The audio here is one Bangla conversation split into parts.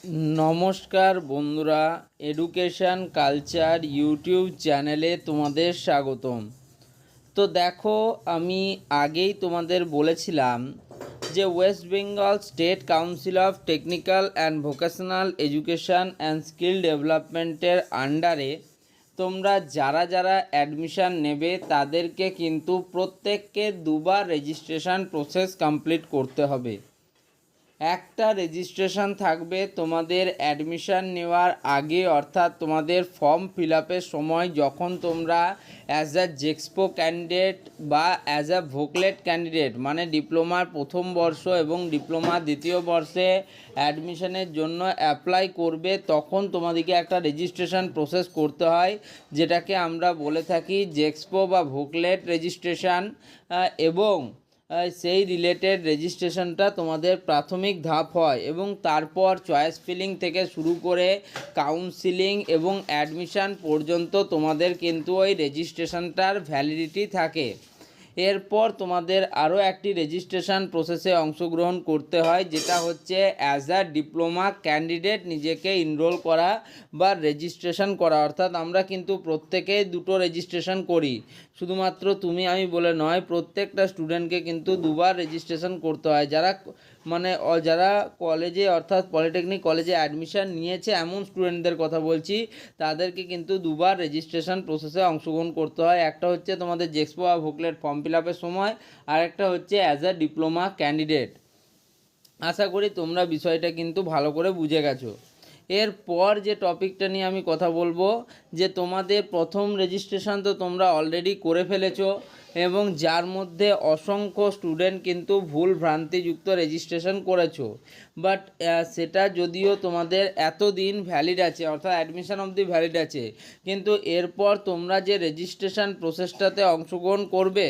নমস্কার বন্ধুরা, এডুকেশন কালচার ইউটিউব চ্যানেলে তোমাদের স্বাগতম। তো দেখো, আমি আগেই তোমাদের বলেছিলাম যে West Bengal state council of technical and vocational education and skill ডেভেলপমেন্টের আন্ডারে তোমরা যারা যারা অ্যাডমিশান নেবে তাদেরকে কিন্তু প্রত্যেককে দুবার রেজিস্ট্রেশন প্রসেস কমপ্লিট করতে হবে। একটা রেজিস্ট্রেশন থাকবে তোমাদের অ্যাডমিশান নেওয়ার আগে, অর্থাৎ তোমাদের ফর্ম ফিল আপের সময় যখন তোমরা অ্যাজ আ জেক্সপো ক্যান্ডিডেট বা অ্যাজ আ ভোকলেট ক্যান্ডিডেট মানে ডিপ্লোমার প্রথম বর্ষ এবং ডিপ্লোমা দ্বিতীয় বর্ষে অ্যাডমিশনের জন্য অ্যাপ্লাই করবে, তখন তোমাদেরকে একটা রেজিস্ট্রেশন প্রসেস করতে হয়, যেটাকে আমরা বলে থাকি জেক্সপো বা ভোকলেট রেজিস্ট্রেশন। এবং সেই রিলেটেড রেজিস্ট্রেশনটা তোমাদের প্রাথমিক ধাপ হয় এবং তারপর চয়েস ফিলিং থেকে শুরু করে কাউন্সিলিং এবং অ্যাডমিশান পর্যন্ত তোমাদের কিন্তু ওই রেজিস্ট্রেশনটার ভ্যালিডিটি থাকে। এরপর তোমাদের আরও একটি রেজিস্ট্রেশন প্রসেসে অংশগ্রহণ করতে হয়, যেটা হচ্ছে অ্যাজ আ ডিপ্লোমা ক্যান্ডিডেট নিজেকে এনরোল করা বা রেজিস্ট্রেশন করা। অর্থাৎ আমরা কিন্তু প্রত্যেকেই দুটো রেজিস্ট্রেশন করি, শুধুমাত্র তুমি আমি বলে নয়, প্রত্যেকটা স্টুডেন্টকে কিন্তু দুবার রেজিস্ট্রেশন করতে হয়। যারা কলেজে অর্থাৎ পলিটেকনিক কলেজে অ্যাডমিশান নিয়েছে এমন স্টুডেন্টদের কথা বলছি, তাদেরকে কিন্তু দুবার রেজিস্ট্রেশন প্রসেসে অংশগ্রহণ করতে হয়। একটা হচ্ছে তোমাদের জেক্সপো বা ভোকলেট ফর্ম ফিল আপের সময়, আর একটা হচ্ছে অ্যাজ আ ডিপ্লোমা ক্যান্ডিডেট। আশা করি তোমরা বিষয়টা কিন্তু ভালো করে বুঝে গেছো। এরপর যে টপিকটা নিয়ে আমি কথা বলবো, যে তোমাদের প্রথম রেজিস্ট্রেশন তো তোমরা অলরেডি করে ফেলেছো এবং যার মধ্যে অসংখ্য স্টুডেন্ট কিন্তু ভুল ভ্রান্তিযুক্ত রেজিস্ট্রেশন করেছো। বাট সেটা যদিও তোমাদের এতদিন ভ্যালিড আছে, অর্থাৎ অ্যাডমিশন অবধি ভ্যালিড আছে, কিন্তু এরপর তোমরা যে রেজিস্ট্রেশন প্রসেসটাতে অংশগ্রহণ করবে,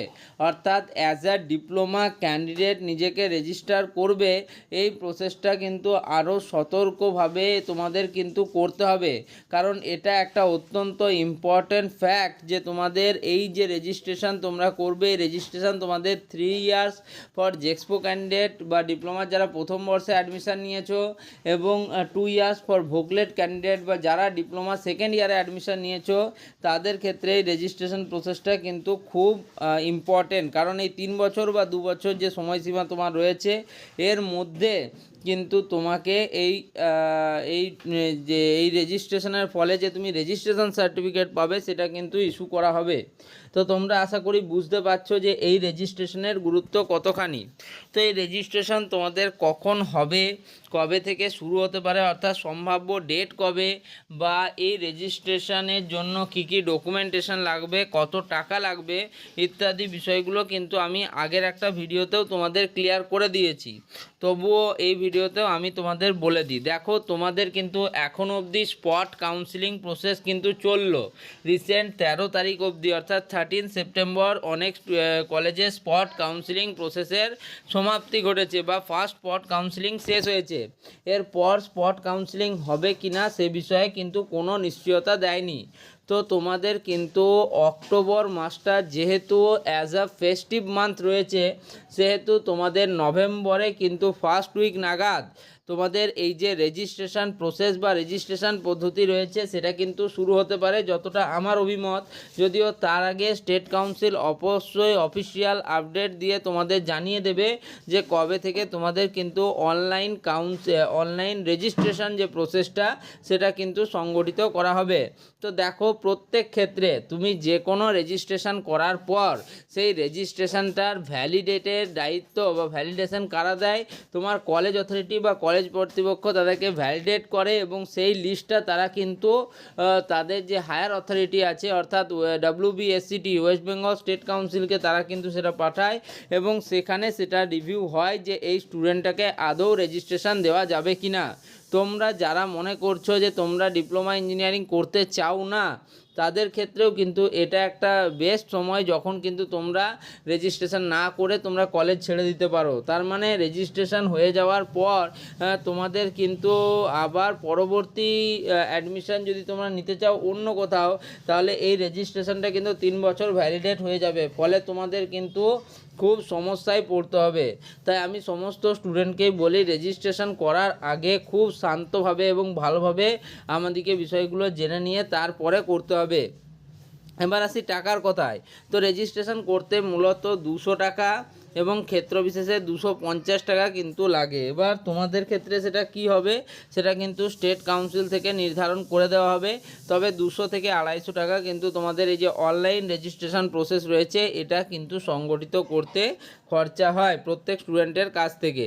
অর্থাৎ অ্যাজ আ ডিপ্লোমা ক্যান্ডিডেট নিজেকে রেজিস্টার করবে, এই প্রসেসটা কিন্তু আরও সতর্কভাবে তোমাদের কিন্তু করতে হবে। কারণ এটা একটা অত্যন্ত ইম্পর্ট্যান্ট ফ্যাক্ট যে তোমাদের এই যে রেজিস্ট্রেশন তোমরা করবে, রেজিস্ট্রেশন তোমাদের 3 ইয়ার্স ফর জেক্সপো ক্যান্ডিডেট বা ডিপ্লোমার যারা প্রথম বর্ষে অ্যাডমিশান নিয়েছো, এবং 2 ইয়ার্স ফর ভোকলেট ক্যান্ডিডেট বা যারা ডিপ্লোমা সেকেন্ড ইয়ারে অ্যাডমিশান নিয়েছো, তাদের ক্ষেত্রে এই রেজিস্ট্রেশন প্রসেসটা কিন্তু খুব ইম্পর্টেন্ট। কারণ এই 3 বছর বা 2 বছর যে সময়সীমা তোমার রয়েছে, এর মধ্যে কিন্তু তোমাকে এই রেজিস্ট্রেশনের ফলে যে তুমি রেজিস্ট্রেশন সার্টিফিকেট পাবে, সেটা কিন্তু ইস্যু করা হবে। তো তোমরা আশা করি বুঝতে পারছো যে এই রেজিস্ট্রেশনের গুরুত্ব কতখানি। তো এই রেজিস্ট্রেশন তোমাদের কখন হবে, কবে থেকে শুরু হতে পারে, অর্থাৎ সম্ভাব্য ডেট কবে, বা এই রেজিস্ট্রেশনের জন্য কি কি ডকুমেন্টেশন লাগবে, কত টাকা লাগবে, ইত্যাদি বিষয়গুলো কিন্তু আমি আগের একটা ভিডিওতেও তোমাদের ক্লিয়ার করে দিয়েছি। তবুও এই ভিডিওতেও আমি তোমাদের বলে দিই। দেখো, তোমাদের কিন্তু এখনও অবধি স্পট কাউন্সিলিং প্রসেস কিন্তু চললো। রিসেন্ট 13 তারিখ অবধি, অর্থাৎ 13 সেপ্টেম্বর অনেক কলেজে স্পট কাউন্সিলিং প্রসেসের সমাপ্তি ঘটেছে বা ফার্স্ট স্পট কাউন্সিলিং শেষ হয়েছে। এরপর স্পট কাউন্সিলিং হবে কি না সে বিষয়ে কিন্তু কোনো নিশ্চয়তা দেয়নি। তো তোমাদের কিন্তু অক্টোবর মাসটা যেহেতু অ্যাজ আ ফেস্টিভ মান্থ রয়েছে, সেহেতু তোমাদের নভেম্বরে কিন্তু ফার্স্ট উইক নাগাদ তোমাদের এই যে রেজিস্ট্রেশন প্রসেস বা রেজিস্ট্রেশন পদ্ধতি রয়েছে, সেটা কিন্তু শুরু হতে পারে, যতটা আমার অভিমত। যদিও তার আগে স্টেট কাউন্সিল অবশ্যই অফিসিয়াল আপডেট দিয়ে তোমাদের জানিয়ে দেবে যে কবে থেকে তোমাদের কিন্তু অনলাইন রেজিস্ট্রেশন যে প্রসেসটা, সেটা কিন্তু সংগঠিত করা হবে। তো দেখো, প্রত্যেক ক্ষেত্রে তুমি যে কোনো রেজিস্ট্রেশন করার পর সেই রেজিস্ট্রেশনটার ভ্যালিডেটের দায়িত্ব বা ভ্যালিডেশন কারা দেয়, তোমার কলেজ অথরিটি বা কলেজ কর্তৃপক্ষ তাদেরকে ভ্যালিডেট করে, এবং সেই লিস্টটা তারা কিন্তু তাদের যে হায়ার অথরিটি আছে, অর্থাৎ WBSCT ওয়েস্ট বেঙ্গল স্টেট কাউন্সিলকে তারা কিন্তু সেটা পাঠায়, এবং সেখানে সেটা রিভিউ হয় যে এই স্টুডেন্টটাকে আদৌ রেজিস্ট্রেশন দেওয়া যাবে কি না। তোমরা যারা মনে করছো যে তোমরা ডিপ্লোমা ইঞ্জিনিয়ারিং করতে চাও না, তাদের ক্ষেত্রেও কিন্তু এটা একটা বেস্ট সময়, যখন কিন্তু তোমরা রেজিস্ট্রেশন না করে তোমরা কলেজ ছেড়ে দিতে পারো। তার মানে রেজিস্ট্রেশন হয়ে যাওয়ার পর তোমাদের কিন্তু আবার পরবর্তী অ্যাডমিশান যদি তোমরা নিতে চাও অন্য কোথাও, তাহলে এই রেজিস্ট্রেশনটা কিন্তু 3 বছর ভ্যালিডেট হয়ে যাবে। ফলে তোমাদের কিন্তু খুব সমস্যায় পড়তে হবে। তাই আমি সমস্ত স্টুডেন্টকেই বলি রেজিস্ট্রেশন করার আগে খুব শান্তভাবে এবং ভালোভাবে আমাদেরকে বিষয়গুলো জেনে নিয়ে তারপরে করতে হবে। এবার আসি টাকার কথায়। তো রেজিস্ট্রেশন করতে মূলত 200 টাকা এবং ক্ষেত্র বিশেষে 250 টাকা কিন্তু লাগে। এবার তোমাদের ক্ষেত্রে সেটা কি হবে সেটা কিন্তু স্টেট কাউন্সিল থেকে নির্ধারণ করে দেওয়া হবে। তবে 200 থেকে 250 টাকা কিন্তু তোমাদের এই যে অনলাইন রেজিস্ট্রেশন প্রসেস রয়েছে এটা কিন্তু সংগঠিত করতে খরচা হয় প্রত্যেক স্টুডেন্টের কাছ থেকে।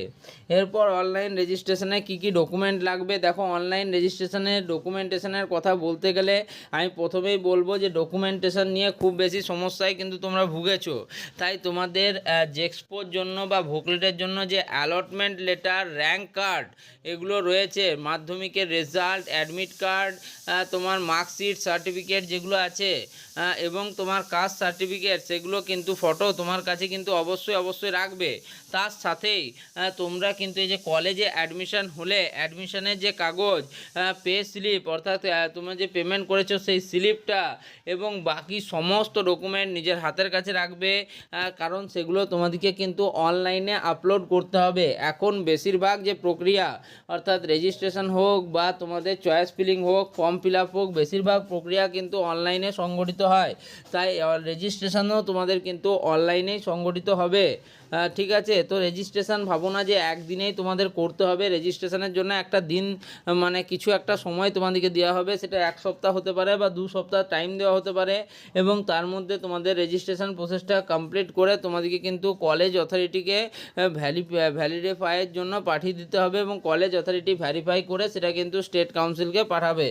এরপর অনলাইন রেজিস্ট্রেশনে কি কি ডকুমেন্ট লাগবে, দেখো অনলাইন রেজিস্ট্রেশনের ডকুমেন্টেশনের কথা বলতে গেলে আমি প্রথমেই বলবো যে ডকুমেন্টেশন নিয়ে খুব বেশি সমস্যায় কিন্তু তোমরা ভুগেছো। তাই তোমাদের জেক্সপোর জন্য বা ভোকলেটের জন্য যে অ্যালটমেন্ট লেটার, র্যাঙ্ক কার্ড এগুলো রয়েছে, মাধ্যমিকের রেজাল্ট, অ্যাডমিট কার্ড, তোমার মার্কশিট, সার্টিফিকেট যেগুলো আছে এবং তোমার কাস্ট সার্টিফিকেট সেগুলো কিন্তু ফটো তোমার কাছে কিন্তু অবশ্যই রাখবে। তার সাথেই তোমরা কিন্তু এই যে কলেজে অ্যাডমিশন হলে অ্যাডমিশনের যে কাগজ, পে স্লিপ অর্থাৎ তোমরা যে পেমেন্ট করেছো সেই স্লিপটা এবং বাকি সমস্ত ডকুমেন্ট নিজের হাতের কাছে রাখবে, কারণ সেগুলো তোমাদেরকে কিন্তু অনলাইনে আপলোড করতে হবে। এখন বেশিরভাগ যে প্রক্রিয়া অর্থাৎ রেজিস্ট্রেশন হোক বা তোমাদের চয়েস ফিলিং হোক, ফর্ম ফিল আপ হোক, বেশিরভাগ প্রক্রিয়া কিন্তু অনলাইনে সংগঠিত হয়। তাই রেজিস্ট্রেশনও তোমাদের কিন্তু অনলাইনেই সংগঠিত হবে। ঠিক আছে, তো রেজিস্ট্রেশন ভাবো না যে একদিনেই তোমাদের করতে হবে। রেজিস্ট্রেশনের জন্য একটা দিন মানে কিছু একটা সময় তোমাদেরকে দেওয়া হবে, সেটা 1 সপ্তাহ হতে পারে বা 2 সপ্তাহ টাইম দেওয়া হতে পারে এবং তার মধ্যে তোমাদের রেজিস্ট্রেশন প্রসেসটা কমপ্লিট করে তোমাদেরকে কিন্তু কলেজ অথরিটিকে ভ্যালিডিফাইয়ের জন্য পাঠিয়ে দিতে হবে এবং কলেজ অথরিটি ভেরিফাই করে সেটা কিন্তু স্টেট কাউন্সিলকে পাঠাবে।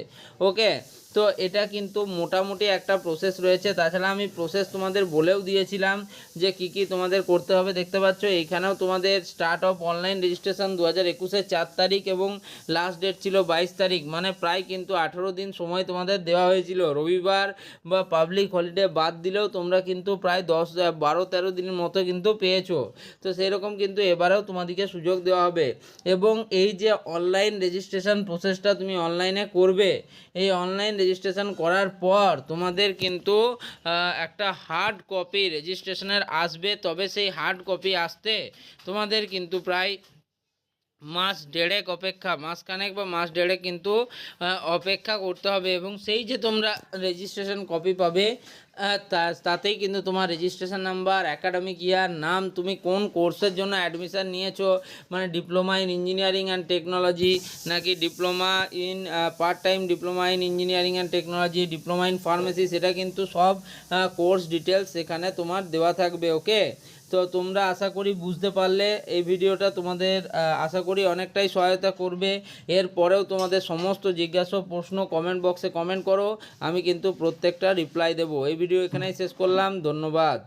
ওকে, তো এটা কিন্তু মোটামুটি একটা প্রসেস রয়েছে। তাছাড়া আমি প্রসেস তোমাদের বলেও দিয়েছিলাম যে কি কি তোমাদের করতে হবে। দেখতে পাচ্ছ এইখানেও তোমাদের স্টার্ট অফ অনলাইন রেজিস্ট্রেশন 2021-এর 4 তারিখ এবং লাস্ট ডেট ছিল 22 তারিখ, মানে প্রায় কিন্তু 18 দিন সময় তোমাদের দেওয়া হয়েছিল। রবিবার বা পাবলিক হলিডে বাদ দিলেও তোমরা কিন্তু প্রায় 12-13 দিনের মতো কিন্তু পেয়েছো। তো সেই রকম কিন্তু এবারেও তোমাদেরকে সুযোগ দেওয়া হবে এবং এই যে অনলাইন রেজিস্ট্রেশন প্রসেসটা তুমি অনলাইনে করবে, এই অনলাইন রেজিস্ট্রেশন করার পর তোমাদের কিন্তু একটা হার্ড কপি রেজিস্ট্রেশনের আসবে। তবে সেই হার্ড কপি আসতে তোমাদের কিন্তু প্রায় মাস খানেক বা মাস দেড়েক কিন্তু অপেক্ষা করতে হবে এবং সেই যে তোমরা রেজিস্ট্রেশন কপি পাবে তাতেই কিন্তু তোমার রেজিস্ট্রেশন নাম্বার, অ্যাকাডেমিক ইয়ার, নাম, তুমি কোন কোর্সের জন্য অ্যাডমিশান নিয়েছো, মানে diploma in engineering and technology নাকি diploma in part time diploma in engineering and technology, diploma in pharmacy, সেটা কিন্তু সব কোর্স ডিটেলস সেখানে তোমার দেওয়া থাকবে। ওকে, তো তোমরা আশা করি বুঝতে পারলে। এই ভিডিওটা তোমাদের আশা করি অনেকটাই সহায়তা করবে। এরপরেও তোমাদের সমস্ত জিজ্ঞাসা প্রশ্ন কমেন্ট বক্সে কমেন্ট করো, আমি কিন্তু প্রত্যেকটা রিপ্লাই দেবো। এই ভিডিও এখানেই শেষ করলাম, ধন্যবাদ।